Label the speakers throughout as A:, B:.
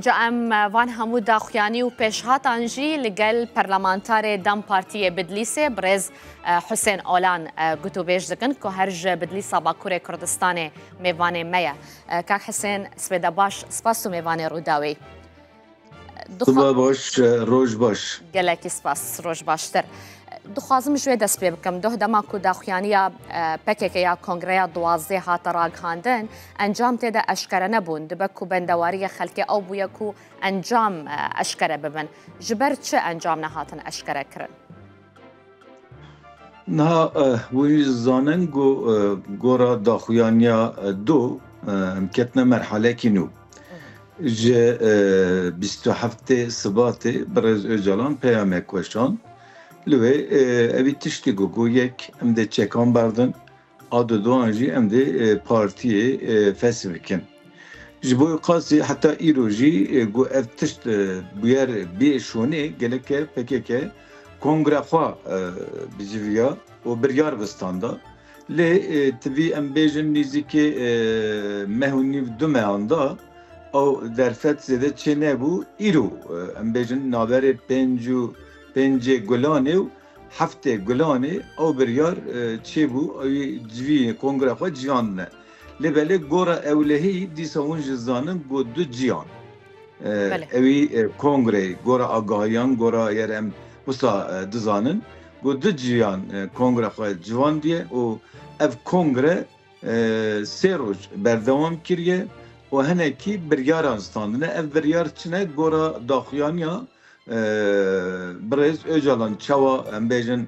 A: جا ام وان همو داخویانی و پیشهاتان جی لگل پرلمانتار دم پارتی بدلیسه برز حسین آلان گوتو بیش دکن که هرج بدلیسا باکور کردستان میوان میا که حسین سپیده باش سپاسو میوان روداوی
B: صبح باش روز باش
A: گلکی سپاس روز باشتر دخوازم جوی دست پی بکم ده دما کو داخویانیا پکک یا کنگره 12 هات راگهاندن انجام تیده اشکره نبون دبه کو بندواری خلک او بویا کو انجام اشکره ببن جبر چه انجام نهاتن اشکره کرن؟
B: نه وی زانن گورا داخویانیا دو کتن مرحله کی نو ج 27 سبات برز اجالان پیام کوشان لوی اوی تشتی گو یک امده چکان بردن آدو دو انجی امده پارتی فسیفکن جبوی قاسی حتی ایروژی گو اف تشت بیر بیشونه گله که پکه که کنگره خواه بیجویا و بریار بستاندا لی تبی ام بیجن نیزی که مهونی دو مهاندا او درفت زده چه نبو ایرو ام بیجن نابر پنج گلانه و هفته گلانه او بریار چه بو اوی جوی کنگره خواه جیان نه لبله گورا اولهی دیسا جزانن گو دو جیان اوی کنگره گورا آگاهیان گورا یرم بسا دزانن گو دو جیان کنگره خواه جوان دیه و اف کنگره سه روز بردوام کریه و هنکی بریاران ستاندنه اف بریار چنه گورا داخیانیا برز öcalan çava embejin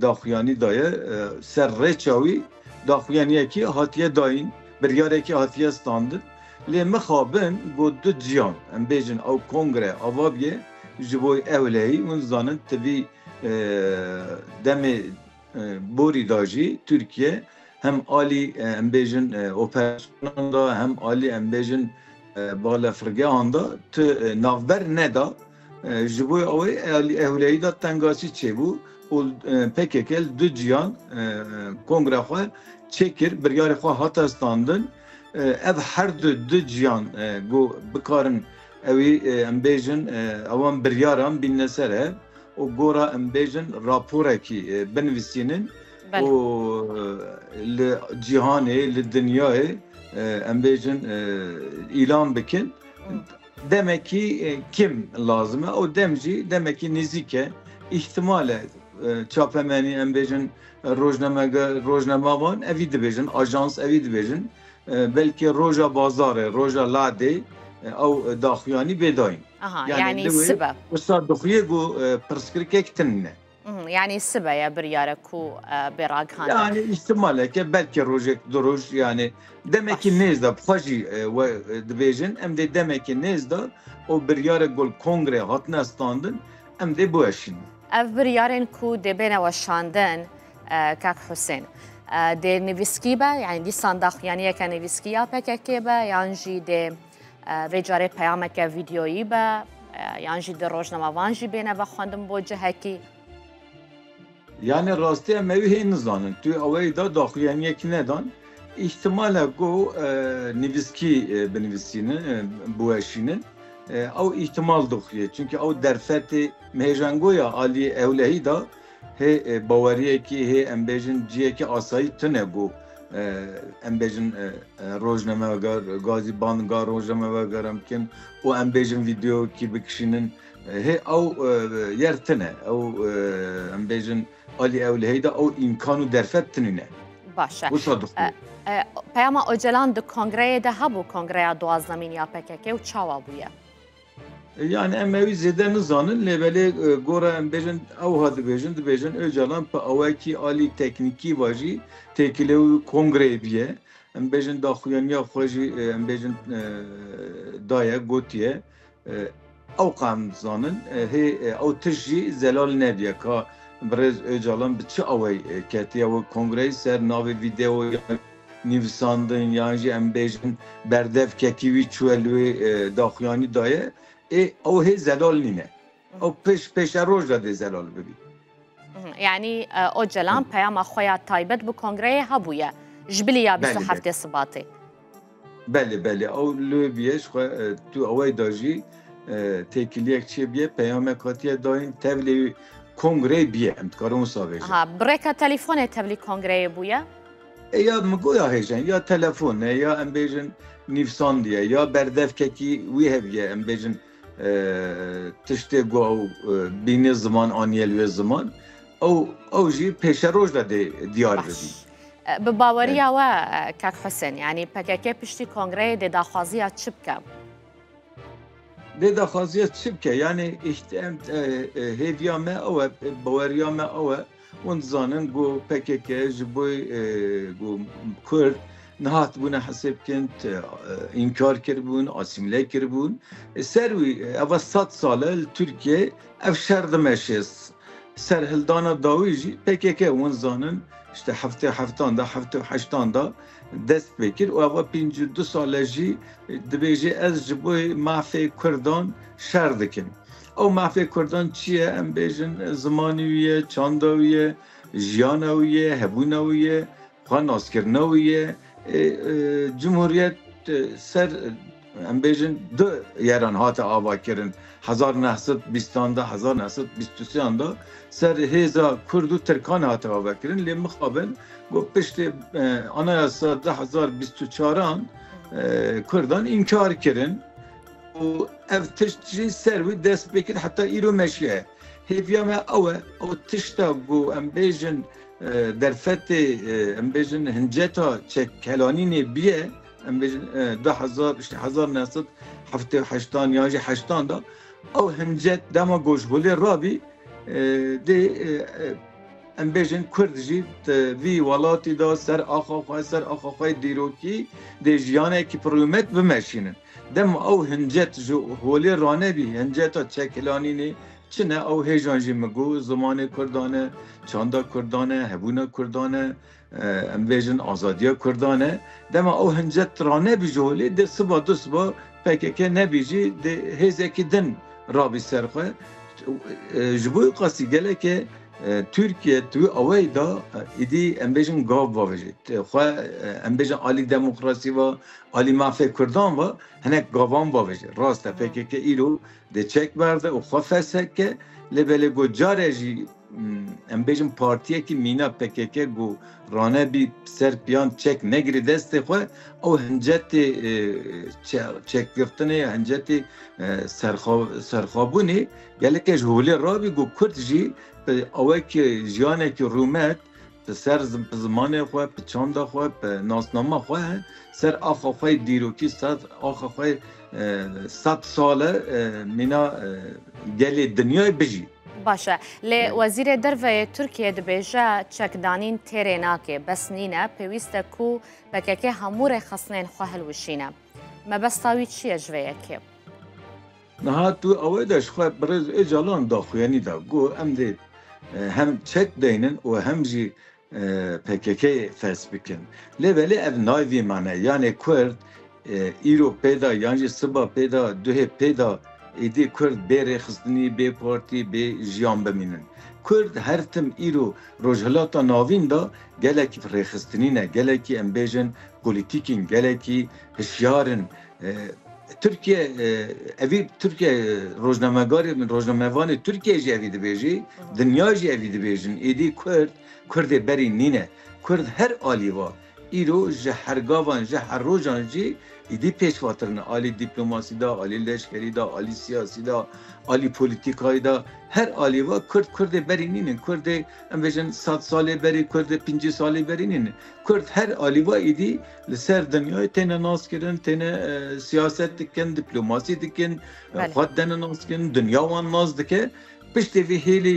B: daxuyani daye ser reçawi daxuyaniye ki hatiye dayın bir yareki hatiye standı le mexabin godu cihan embejin av kongre avabiye jiboy evleyi un zanın tabi demi bori daji Türkiye hem ali embejin operasyonunda hem ali embejin bala firgahanda te navber neda جبوی اوی اولایی دا تنگاسی چه بو و پککل دو جیان کنگره خواه چکر بریار خواه هات استاندن اف هر دو جیان گو بکارن اوی امبیجن اوان بریاران بین نسره و گورا امبیجن راپوره کی بنویسینن و لجیهانه لدنیای امبیجن اعلان بکن demek ki kim lazım? O demci demek ki nizike ihtimale çapemeni embejin rojname van evi dibejin ajans evi dibejin belki roja bazare roja lade او daxuyani bedayın.
A: Yani sebep.
B: Usta daxuye bu perskirke ektinne.
A: Yani sebep ya bir yere ku beraghan.
B: Yani ihtimale ki belki rojek duruş yani demek ki nezda faji ve dibejin em de demek ki nezda o bir yere gol kongre hatna standın em de bu eşin.
A: Ev bir yarın ku de bena şandın kak Hüseyin. De neviski be yani di sandak yani ya neviski ya pekeke be yani de vecare peyamek videoyu be yani de rojnama vanji bena ve xandım bu ceheki.
B: Yani rastı mevi henüz zanın. Tu avayı da daxuyaniye ki nedan? İhtimale go neviski benvisinin bu eşinin o ihtimal daxuye. Çünkü o derfeti mejangoya ali evlehi da he bavariye ki he embejin ciye ki asayı tüne go embejin rojname ve gazi bangar rojname ve garamkin o embejin video ki bir kişinin he o yertine o embejin Ali evleheyda o imkanı derfettinine.
A: Başa.
B: Bu sadık.
A: Peyama Öcalan da kongreye de ha bu kongreye duazlamin ya PKK u çava buya.
B: Yani emevi zeden zanın lebele gora embejin av hadi bejin Öcalan pa avaki Ali tekniki vaji tekile kongre biye embejin daxuyaniya xoji embejin daya gotiye avqam zanın he o tiji zelal nebiye ka برز اجالان به چه آوی کتی و کنگره سر ناو ویدیو نویساندن یعنی امبیجن بردف کتیوی چولوی داخیانی دایه او هی زلال نینه او پیش روز داده زلال ببین
A: یعنی اجالان پیام خویا تایبت به کنگره هبویه جبلی یا 27 سباته
B: بله او لوبیش خو تو اوای داجی تکلیک چی بیه پیام کاتی داین تبلی کنگره بیه امتکارو مسابقه
A: ها بريكا تليفون تبلي كونغري بويا
B: یا مگو یا هیجن یا تلفن یا ام بیجن نیفساندیه یا بردف کی وی هبیه ام بیجن تشتی گو بین زمان آنیل و زمان او جی پیش روز داده دیار بدی
A: بباوريا و كاك حسين يعني بكاكي بشتي كونغري دي داخوازيا تشبكا
B: دي داخوازيا تشبكا يعني احتام هيفيا ما او باوريا ما او ونزانن گو پکیکه جبوی گو کرد نهات بونه حسب کند انکار کربون آسیمله کربون سروی اول 100 ساله ترکیه افشار دمشیس سرهلدانا داویجی پکیکه ونزانن işte hafte haştan da dest bekir o ava 52 sale jî dibêje ez ji bo mafê Kurdan şer dikim. O mafê Kurdan çi ye em bêjin zimanî wî ye, çanda wî ye, jiyana wî ye, hebûna wî ye, xwe naskirina wî ye. Cumhuriyet ser em bêjin du yeran hate ava kirin 1920 da 1923 da ser hêza Kurd û Tirkan hate ava kirin lê mixabin got piştî anayasa 2024 Kurdan inkar kirin û ev tişt jî ser wî dest pê kir heta îro meşiye hêviya me ew e ew tişta got em bêjin derfetê em bêjin hinceta çekkelanînê biye em bêjin 1978 ya jî 80 da ew hincet dema goşbolê rabî dê em bêjin Kurd jî vî welatî da ser axa xwe dîrokî dê jiyanekî pirûmet bimeşînin. Dema ew hincet ji holê ranebî hinceta çekilanînê çi ne ew hêjan jî min got zimanê Kurdan e, çanda Kurdan e, hebûna Kurdan e, em bêjin azadiya Kurdan e. Dema ew hincet ranebî ji holê dê siba du siba PKK nebî jî dê hêzekî din rabî ser xwe. Ji bo qasî gelekê Türkiye tu away da idî em bêjin gav bavêjî. Xwe em bêjin alî demokrasî va, alî mafê Kurdan va hinek gavan bavêjî. Rast e PKK îro dê çek berde û xwe fesheke lê belê got carê jî em bêjin partiyekî mîna PKK got ranebî ser piyan çek negirî destê xwe ew hincetê çekgirtinê hincetê serxabûnê gelekê ji holê rabî got Kurd jî awekî jiyanekî rûmet bi ser zimanê xwe, bi çanda xwe, bi nasnama xwe ser axa xwe dîrokî ser axa xwe 100 sale mîna gelê dinyayê bijî.
A: باشە لێ وەزیرێ دەرڤەیە تورکیە دەبێژە چەکدانین تێرێ ناکێ بەس نینە پێویستە و بەکەکێ هەموو ڕێخستنێن خوا هەلوشینە مەبەستاوی چییە ژوەیەکێ
B: نها تو ئەوەی دەشخوا برز ئێجاڵان داخوێنی دا گۆ ئەم دێت هەم چەک دەینن و هەم jî PKK fes bikin lê belê ev nayvî mane yanê Kurd îro pêda yan jî siba pêda duhê pêda êdî Kurd bê rêxistinî bê partî bê jiyan bimînin. Kurd her tim îro rojhilata navîn da gelekî rêxistinî ne gelekî em bêjin polîtîkên gelekî hişyarin. Türkiye evî Türkiye rojnamegarê min rojnamevanê Türkiye jî evî dibêjî dinya jî evî dibêjin êdî Kurdê berî nîne Kurd her alî va îro ji hergavan ji her rojan jî êdî pêşvatirin alî dîplomasî da alî leşkerî da alî siyasî da alî polîtîkayê da her alî va Kurdê berî nînin Kurdê em bêjin 100 salê berî Kurdê 50 salê berî nînin Kurd her alî va êdî li ser dinyayê têne naskirin têne siyaset dikin dîplomasî dikin xwe dene naskirin dinya wan naz dike piştî vî hêlî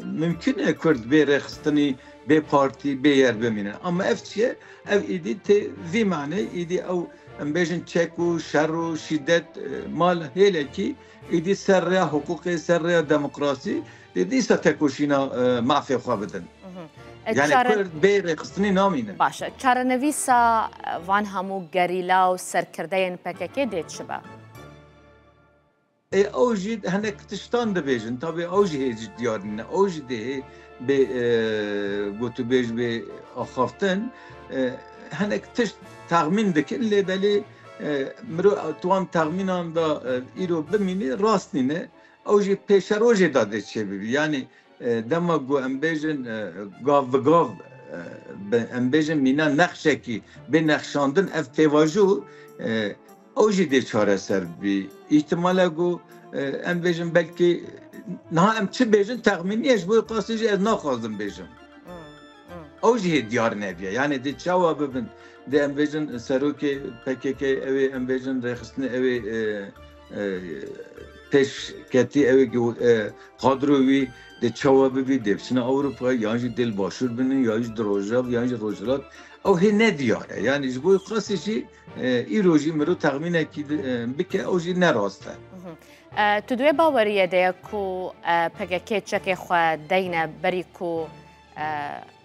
B: mümkün e Kurd bê rêxistinî bê partî bê yer bimînin ama ev çi ye ev êdî tê vî manê êdî ew em bêjin çek û şer û şîddet mal hêlekî êdî ser rêya hukûqê ser rêya demokrasî dê dîsa tekoşîna mafê xwe bidin yani Kurd bê rêxistinî namînin.
A: Baş e çarenivîsa van hemû gerîla û serkirdeyên PKK dê çi be?
B: Ew jî hinek tiştan dibêjin tabii ew jî hêj diyar nîne ew jî dê bê gotûbêj bê axaftin hinek tişt texmîn dikin lê belê مرو توان تخمینان دا ایرو بمینی راست نینه او جی پیش روژه داده چه ببی یعنی دما گو امبیجن گاو و گاو امبیجن مینا نقشه کی به نقشاندن اف پیواجو او جی ده چاره سر بی احتمالا گو امبیجن بلکه نه ام چه بیجن تخمینیش بوی قاسه جی از نخواستم بیجن او جی دیار نبیه یعنی ده چاوا ببین ده امبیجن سروکی پکیکی اوی امبیجن رخصنی اوی پیش کتی اوی قادروی ده چاوا ببی دفشن اروپا یعنی دل باشور بینن یعنی دروژاب یعنی روجلات او هی ندیاره یعنی جبوی قاسه جی ای روژی مرو تخمینه کی بکه او جی نراسته
A: تو دوی باوریه ده کو پکیکی چکی خواه دینه بری کو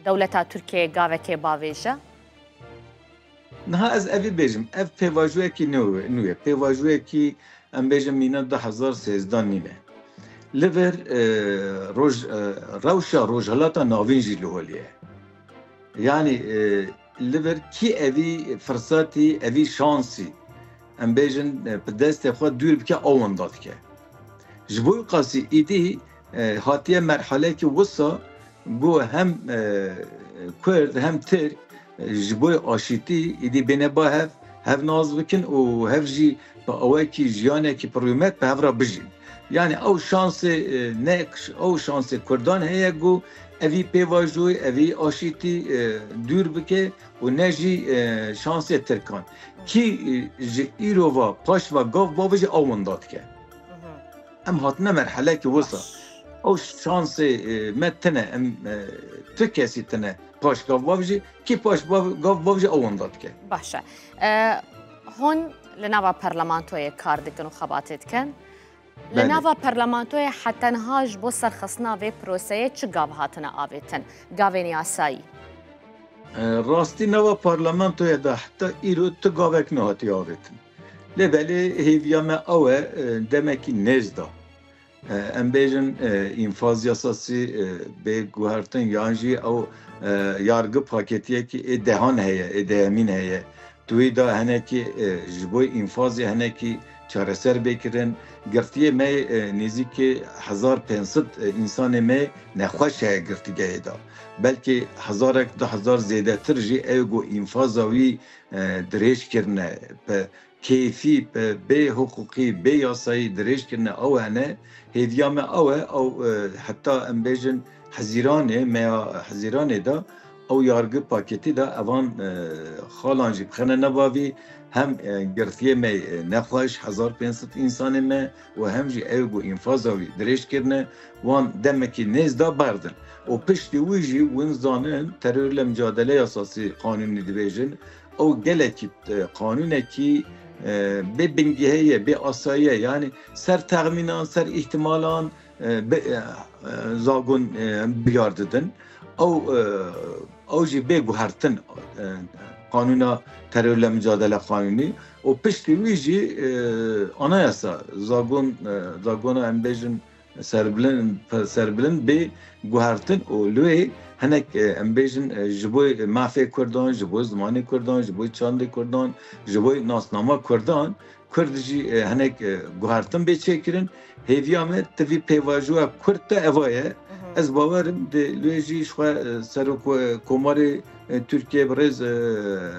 A: دولتا ترکیه گاوه که باویجه؟
B: نه از اوی بیجم اف پیواجوه کی نوه پیواجوه کی ام بیجم مینا 2013 نینه لور روشا روجهلاتا ناوینجی لولیه یعنی لور کی اوی فرصتی اوی شانسی ام بیجن پدست خود دور بکه آوان داد که جبوی قاسی ایدی هاتیه مرحله که وصا گو هم کرد هم ترک جبوی آشیتی ایدی بینه با هف ناز بکن و هف جی با اوه کی جیانه کی پرویمت به هف را بجین یعنی او شانس نکش او شانس کردان هیه گو اوی پیواجوی اوی آشیتی دور بکه و نجی شانس ترکان کی جی ایرو و پاش و گاف باوجی آون داد که ام هاتنه مرحله که وصا او شانس متنه ام تو کسی تنه پاش گاف باوجی کی پاش گاف باوجی آون داد که
A: باشه هون لناوا پرلمانتوی کار دکن و خباتت کن لناوا پرلمانتوی حتی نهاج بو سرخصنا و پروسه چه گاو هاتنه آویتن گاوین یاسایی
B: راستی نوا پارلمانتوی ده حتی ایرو تو گاوک نهاتی آویتن لبلی هیویام اوه دمکی نزدا ام بیجن infaz yasası به گوهرتن یانجی او yargı paketiye ki dehan heye demin heye توی دا هنه کی جبوی infazı هنه کی çareser bekirin girtiye me niziki 1500 insan me nexweş heye girtige da belki 1000 زیادتر جی ایگو infazı درش کرنه کیفی به حقوقی به یاسایی درش کرنه او هنه هدیام او حتی ام بیجن حزیرانه دا او yargı paketi da evan xalanjı bxene nebavi hem girtiye me nexweş 1500 insanê me ve hem jî ew gu înfazavi dirêj kirine wan demekî nêz da berdin û piştî wî jî win zanin terörle mücadele yasasî kanûnî dibêjin ew gelekî kanûnekî bê bingeheye bê asayiye yani ser texmînan ser ihtimalan zagon biyar didin او جی به گوهرتن قانون terörle mücadele kanuni o pişti jî anayasa zagona embejin serbilin be guhartin o lüe henek embejin jiboy mafê Kurdan jiboy zimanê Kurdan jiboy çandê Kurdan jiboy nasnama Kurdan Kurd jî henek guhartin bê çêkirin hêviya me tivî pêvajoya Kurd te evaye ez bawerim de lê jî xwe serok komarê Türkiye birêz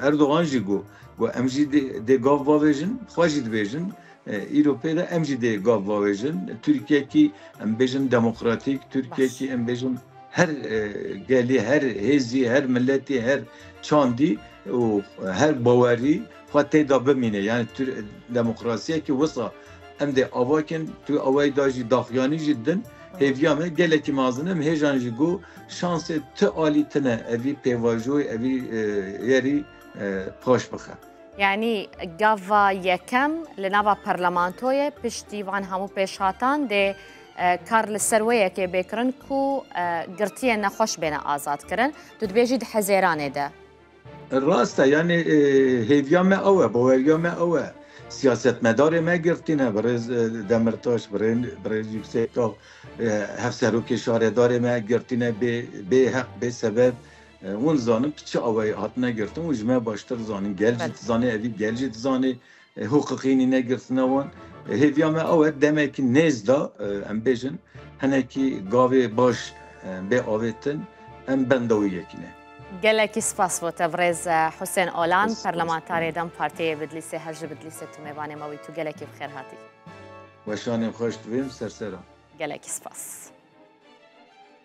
B: Erdoğan jî got em jî dê gav bavêjin xwe jî dibêjin Îropê de em jî dê gav bavêjin Türkiye'kî em bêjin demokratîk Türkiye'kî em bêjin her gelî her hêzî her milletî her çandî û her bawerî xwe tê da bimîne yani demokrasiyekî wisa em dê avakin tu awayî da jî daxuyanî jî din hêviya me gelekî mazin em hêjan jî got şansê ti alî tune evî pêvajoyê evî yerî paş bixe.
A: Yani gava yekem li nava parlamentoye piştî van hemû pêşhatan dê kar li ser wê yekê bêkirin ku girtiyên nexweş bêne azad kirin tu dibêjî di hezêranê de.
B: Rast e yani hêviya me ew e baweriya me ew e siyasetmedarê me girtîne birêz Demirtaş birêz Yüksekdağ hevserokê şaredarê me girtîne bê heq bê sebeb ون زانم چه اوای هات نگرفتم و جمع باشتر زانیم گل جت زانی اوی گل جت زانی حقوقینی نگرتنەوەن هێڤیامە ئەوە دەمێکی نێزدا ئەم بێژن هەنێکی گاوێ باش بێ ئاوێتن ئەم بەندەوەی یەکینە.
A: gelekî spas bû te birêz Husên Olan Parlamenterê dem Partiyê Bedlîsê her ji Bedlîsê tu mêvanê me wî tu gelekî bi xêr hatî.
B: Weşanê xweş dibêm sersera.
A: Gelekî spas.